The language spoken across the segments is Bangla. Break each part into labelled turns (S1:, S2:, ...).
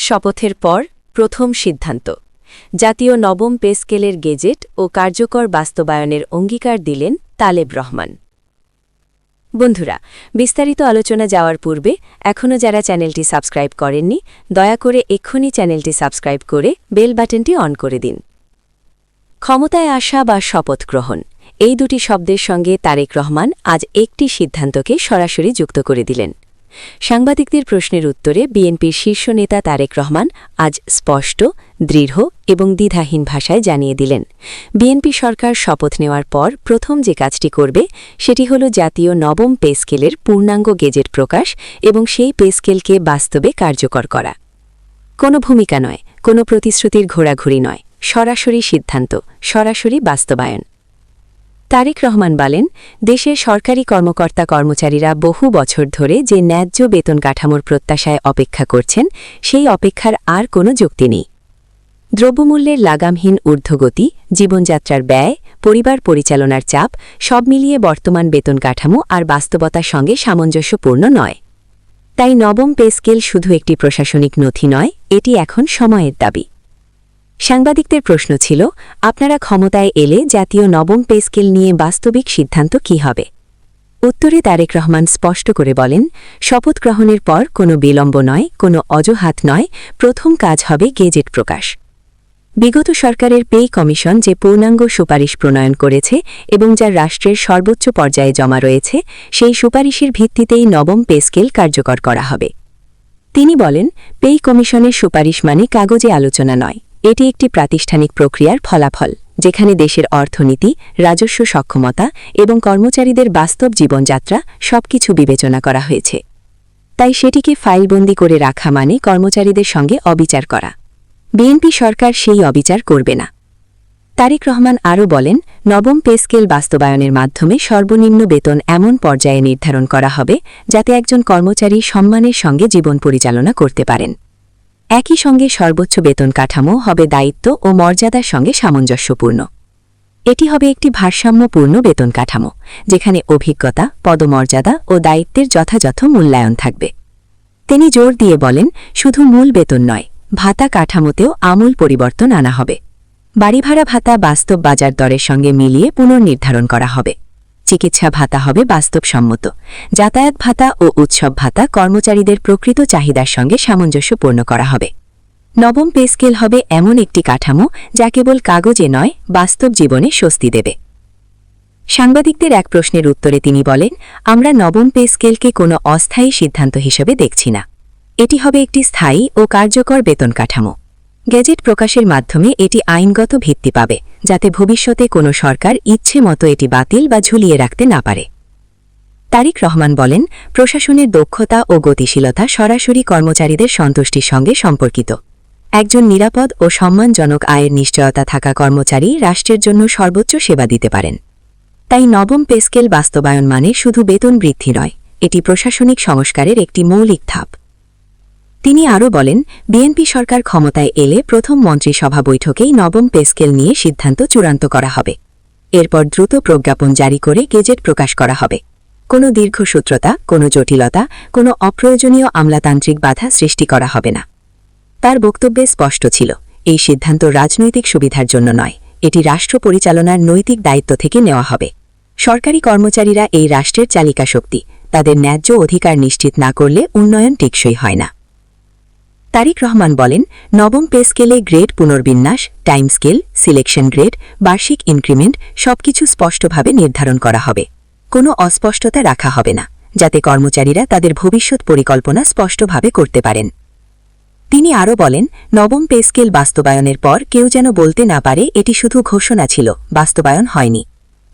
S1: শপথের পর প্রথম সিদ্ধান্ত জাতীয় নবম পে স্কেলের গেজেট ও কার্যকর বাস্তবায়নের অঙ্গীকার দিলেন তালেব রহমান। বন্ধুরা, বিস্তারিত আলোচনা যাওয়ার পূর্বে এখনও যারা চ্যানেলটি সাবস্ক্রাইব করেননি, দয়া করে এক্ষুনি চ্যানেলটি সাবস্ক্রাইব করে বেল বাটনটি অন করে দিন। ক্ষমতায় আসা বা শপথ গ্রহণ, এই দুটি শব্দের সঙ্গে তারেক রহমান আজ একটি সিদ্ধান্তকে সরাসরি যুক্ত করে দিলেন। সাংবাদিকদের প্রশ্নের উত্তরে বিএনপির শীর্ষ নেতা তারেক রহমান আজ স্পষ্ট, দৃঢ় এবং দ্বিধাহীন ভাষায় জানিয়ে দিলেন, বিএনপি সরকার শপথ নেওয়ার পর প্রথম যে কাজটি করবে সেটি হল জাতীয় নবম পে স্কেলের পূর্ণাঙ্গ গেজেট প্রকাশ এবং সেই পে স্কেলকে বাস্তবে কার্যকর করা। কোনো ভূমিকা নয়, কোনো প্রতিশ্রুতির ঘোরাঘুরি নয়, সরাসরি সিদ্ধান্ত, সরাসরি বাস্তবায়ন। তারেক রহমান বলেন, দেশের সরকারি কর্মকর্তা কর্মচারীরা বহু বছর ধরে যে ন্যায্য বেতন কাঠামোর প্রত্যাশায় অপেক্ষা করছেন, সেই অপেক্ষার আর কোনো যুক্তি নেই। দ্রব্যমূল্যের লাগামহীন ঊর্ধ্বগতি, জীবনযাত্রার ব্যয়, পরিবার পরিচালনার চাপ সব মিলিয়ে বর্তমান বেতন কাঠামো আর বাস্তবতার সঙ্গে সামঞ্জস্যপূর্ণ নয়। তাই নবম পে স্কেল শুধু একটি প্রশাসনিক নথি নয়, এটি এখন সময়ের দাবি। সাংবাদিকদের প্রশ্ন ছিল, আপনারা ক্ষমতায় এলে জাতীয় নবম পে স্কেল নিয়ে বাস্তবিক সিদ্ধান্ত কী হবে? উত্তরে তারেক রহমান স্পষ্ট করে বলেন, শপথ গ্রহণের পর কোনো বিলম্ব নয়, কোনো অজুহাত নয়, প্রথম কাজ হবে গেজেট প্রকাশ। বিগত সরকারের পে কমিশন যে পূর্ণাঙ্গ সুপারিশ প্রণয়ন করেছে এবং যা রাষ্ট্রের সর্বোচ্চ পর্যায়ে জমা রয়েছে, সেই সুপারিশের ভিত্তিতেই নবম পে স্কেল কার্যকর করা হবে। তিনি বলেন, পে কমিশনের সুপারিশ মানে কাগজে আলোচনা নয়, এটি একটি প্রাতিষ্ঠানিক প্রক্রিয়ার ফলাফল, যেখানে দেশের অর্থনীতি, রাজস্ব সক্ষমতা এবং কর্মচারীদের বাস্তব জীবনযাত্রা সবকিছু বিবেচনা করা হয়েছে। তাই সেটিকে ফাইলবন্দি করে রাখা মানে কর্মচারীদের সঙ্গে অবিচার করা। বিএনপি সরকার সেই অবিচার করবে না। তারেক রহমান আরও বলেন, নবম পে স্কেল বাস্তবায়নের মাধ্যমে সর্বনিম্ন বেতন এমন পর্যায়ে নির্ধারণ করা হবে যাতে একজন কর্মচারী সম্মানের সঙ্গে জীবন পরিচালনা করতে পারেন। একই সঙ্গে সর্বোচ্চ বেতন কাঠামো হবে দায়িত্ব ও মর্যাদার সঙ্গে সামঞ্জস্যপূর্ণ। এটি হবে একটি ভারসাম্যপূর্ণ বেতন কাঠামো, যেখানে অভিজ্ঞতা, পদমর্যাদা ও দায়িত্বের যথাযথ মূল্যায়ন থাকবে। তিনি জোর দিয়ে বলেন, শুধু মূল বেতন নয়, ভাতা কাঠামোতেও আমূল পরিবর্তন আনা হবে। বাড়িভাড়া ভাতা বাস্তব বাজার দরের সঙ্গে মিলিয়ে পুনর্নির্ধারণ করা হবে। চিকিৎসা ভাতা হবে বাস্তবসম্মত। যাতায়াত ভাতা ও উৎসব ভাতা কর্মচারীদের প্রকৃত চাহিদার সঙ্গে সামঞ্জস্যপূর্ণ করা হবে। নবম পে স্কেল হবে এমন একটি কাঠামো যা কেবল কাগজে নয়, বাস্তব জীবনে স্বস্তি দেবে। সাংবাদিকদের এক প্রশ্নের উত্তরে তিনি বলেন, আমরা নবম পে স্কেলকে কোনো অস্থায়ী সিদ্ধান্ত হিসেবে দেখছি না। এটি হবে একটি স্থায়ী ও কার্যকর বেতন কাঠামো। গেজেট প্রকাশের মাধ্যমে এটি আইনগত ভিত্তি পাবে, যাতে ভবিষ্যতে কোনো সরকার ইচ্ছে মতো এটি বাতিল বা ঝুলিয়ে রাখতে না পারে। তারেক রহমান বলেন, প্রশাসনের দক্ষতা ও গতিশীলতা সরাসরি কর্মচারীদের সন্তুষ্টির সঙ্গে সম্পর্কিত। একজন নিরাপদ ও সম্মানজনক আয়ের নিশ্চয়তা থাকা কর্মচারী রাষ্ট্রের জন্য সর্বোচ্চ সেবা দিতে পারেন। তাই নবম পে স্কেল বাস্তবায়ন মানে শুধু বেতন বৃদ্ধি নয়, এটি প্রশাসনিক সংস্কারের একটি মৌলিক ধাপ। তিনি আরও বলেন, বিএনপি সরকার ক্ষমতায় এলে প্রথম মন্ত্রিসভা বৈঠকেই নবম পে স্কেল নিয়ে সিদ্ধান্ত চূড়ান্ত করা হবে। এরপর দ্রুত প্রজ্ঞাপন জারি করে গেজেট প্রকাশ করা হবে। কোনো দীর্ঘসূত্রতা, কোনো জটিলতা, কোনো অপ্রয়োজনীয় আমলাতান্ত্রিক বাধা সৃষ্টি করা হবে না। তার বক্তব্যে স্পষ্ট ছিল, এই সিদ্ধান্ত রাজনৈতিক সুবিধার জন্য নয়, এটি রাষ্ট্র পরিচালনার নৈতিক দায়িত্ব থেকে নেওয়া হবে। সরকারি কর্মচারীরা এই রাষ্ট্রের চালিকা শক্তি, তাদের ন্যায্য অধিকার নিশ্চিত না করলে উন্নয়ন টেকসই হয় না। তারেক রহমান বলেন, নবম পে স্কেলে গ্রেড পুনর্বিন্যাস, টাইম স্কেল, সিলেকশন গ্রেড, বার্ষিক ইনক্রিমেন্ট সবকিছু স্পষ্টভাবে নির্ধারণ করা হবে। কোনো অস্পষ্টতা রাখা হবে না, যাতে কর্মচারীরা তাদের ভবিষ্যৎ পরিকল্পনা স্পষ্টভাবে করতে পারেন। তিনি আরও বলেন, নবম পে স্কেল বাস্তবায়নের পর কেউ যেন বলতে না পারে এটি শুধু ঘোষণা ছিল, বাস্তবায়ন হয়নি।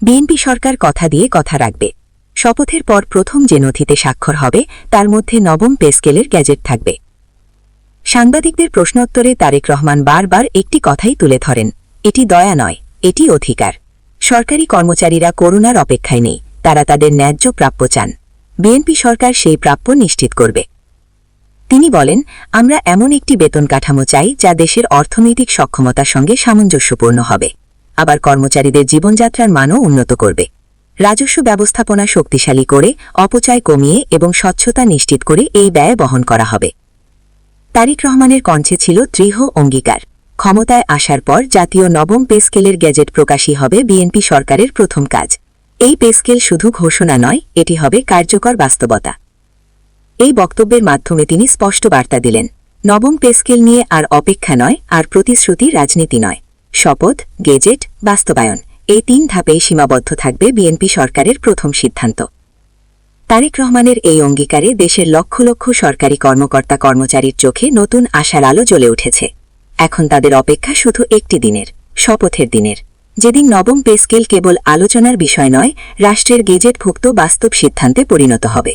S1: বিএনপি সরকার কথা দিয়ে কথা রাখবে। শপথের পর প্রথম যে নথিতে স্বাক্ষর হবে তার মধ্যে নবম পে স্কেলের গ্যাজেট থাকবে। সাংবাদিকদের প্রশ্নোত্তরে তারেক রহমান বারবার একটি কথাই তুলে ধরেন, এটি দয়া নয়, এটি অধিকার। সরকারি কর্মচারীরা করুণার অপেক্ষায় নেই, তারা তাদের ন্যায্য প্রাপ্য চান। বিএনপি সরকার সেই প্রাপ্য নিশ্চিত করবে। তিনি বলেন, আমরা এমন একটি বেতন কাঠামো চাই যা দেশের অর্থনৈতিক সক্ষমতার সঙ্গে সামঞ্জস্যপূর্ণ হবে, আবার কর্মচারীদের জীবনযাত্রার মানও উন্নত করবে। রাজস্ব ব্যবস্থাপনা শক্তিশালী করে, অপচয় কমিয়ে এবং স্বচ্ছতা নিশ্চিত করে এই ব্যয় বহন করা হবে। তারেক রহমানের কণ্ঠে ছিল দৃঢ় অঙ্গীকার। ক্ষমতায় আসার পর জাতীয় নবম পে স্কেলের গেজেট প্রকাশই হবে বিএনপি সরকারের প্রথম কাজ। এই পে স্কেল শুধু ঘোষণা নয়, এটি হবে কার্যকর বাস্তবতা। এই বক্তব্যের মাধ্যমে তিনি স্পষ্ট বার্তা দিলেন, নবম পে স্কেল নিয়ে আর অপেক্ষা নয়, আর প্রতিশ্রুতি রাজনীতি নয়। শপথ, গেজেট, বাস্তবায়ন, এই 3 ধাপেই সীমাবদ্ধ থাকবে বিএনপি সরকারের প্রথম সিদ্ধান্ত। তারেক রহমানের এই অঙ্গীকারে দেশের লক্ষ লক্ষ সরকারি কর্মকর্তা কর্মচারীর চোখে নতুন আশার আলো জ্বলে উঠেছে। এখন তাদের অপেক্ষা শুধু একটি দিনের, শপথের দিনের, যেদিন নবম পে স্কেল কেবল আলোচনার বিষয় নয়, রাষ্ট্রের গেজেটভুক্ত বাস্তব সিদ্ধান্তে পরিণত হবে।